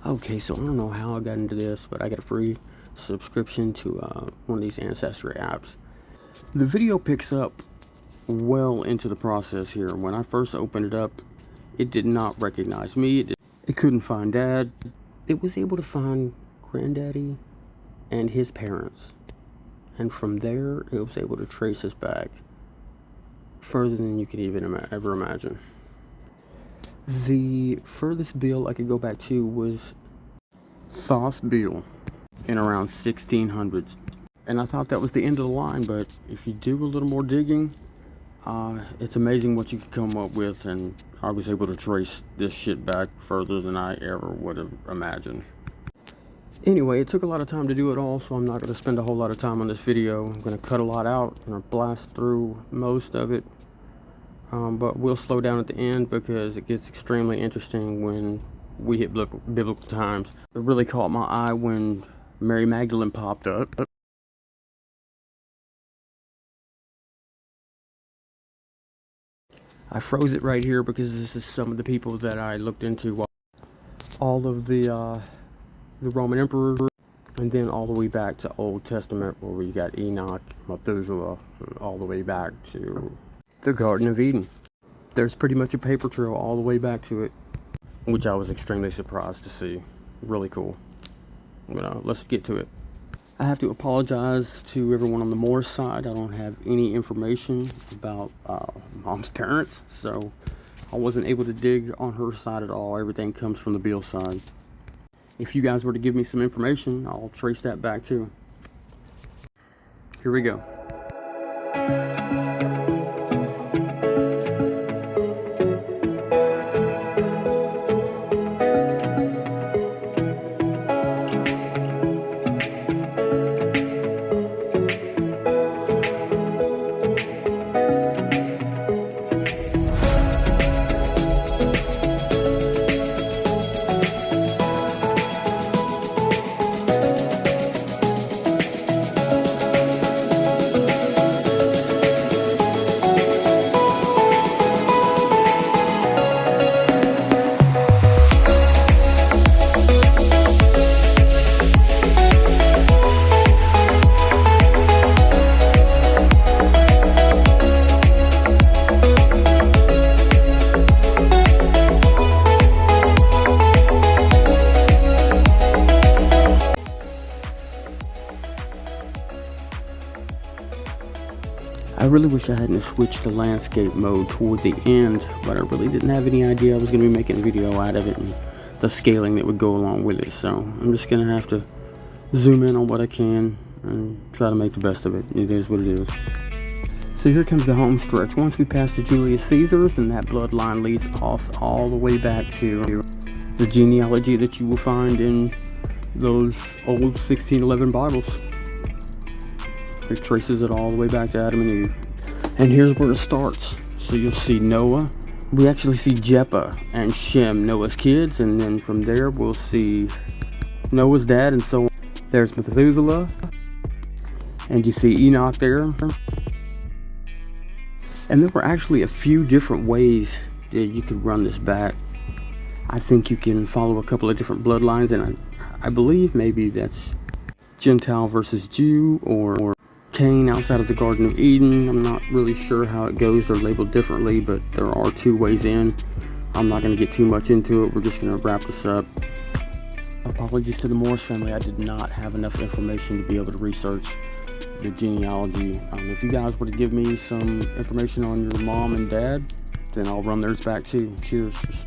Okay, so I don't know how I got into this, but I got a free subscription to one of these Ancestry apps. The video picks up well into the process here. When I first opened it up, it did not recognize me. It couldn't find Dad. It was able to find Granddaddy and his parents. And from there, it was able to trace us back further than you could even ever imagine. The furthest bill I could go back to was Thoth's bill in around 1600s. And I thought that was the end of the line, but if you do a little more digging, it's amazing what you can come up with, and I was able to trace this shit back further than I ever would have imagined. Anyway, it took a lot of time to do it all, so I'm not going to spend a whole lot of time on this video. I'm going to cut a lot out. I'm going to blast through most of it. But we'll slow down at the end because it gets extremely interesting when we hit biblical times. It really caught my eye when Mary Magdalene popped up. I froze it right here because this is some of the people that I looked into. All of the Roman emperors, and then all the way back to Old Testament, where we got Enoch, Methuselah, all the way back to the Garden of Eden. There's pretty much a paper trail all the way back to it, which I was extremely surprised to see. Really cool. But let's get to it. I have to apologize to everyone on the Moore side. I don't have any information about Mom's parents, so I wasn't able to dig on her side at all. Everything comes from the Beale side. If you guys were to give me some information, I'll trace that back too. Here we go. I really wish I hadn't switched to landscape mode toward the end, but I really didn't have any idea I was going to be making a video out of it and the scaling that would go along with it. So I'm just going to have to zoom in on what I can and try to make the best of it. It is what it is. So here comes the home stretch. Once we pass the Julius Ceasers, then that bloodline leads us all the way back to the genealogy that you will find in those old 1611 Bibles. It traces it all the way back to Adam and Eve. And here's where it starts. So you'll see Noah. We actually see Japheth and Shem, Noah's kids, and then from there we'll see Noah's dad, and so on. There's Methuselah, and you see Enoch there. And there were actually a few different ways that you could run this back. I think you can follow a couple of different bloodlines, and I believe maybe that's Gentile versus Jew, or Cain outside of the Garden of Eden. I'm not really sure how it goes. They're labeled differently, but there are two ways in. I'm not going to get too much into it. We're just going to wrap this up. Apologies to the Morris family. I did not have enough information to be able to research the genealogy. If you guys were to give me some information on your mom and dad, then I'll run theirs back too. Cheers.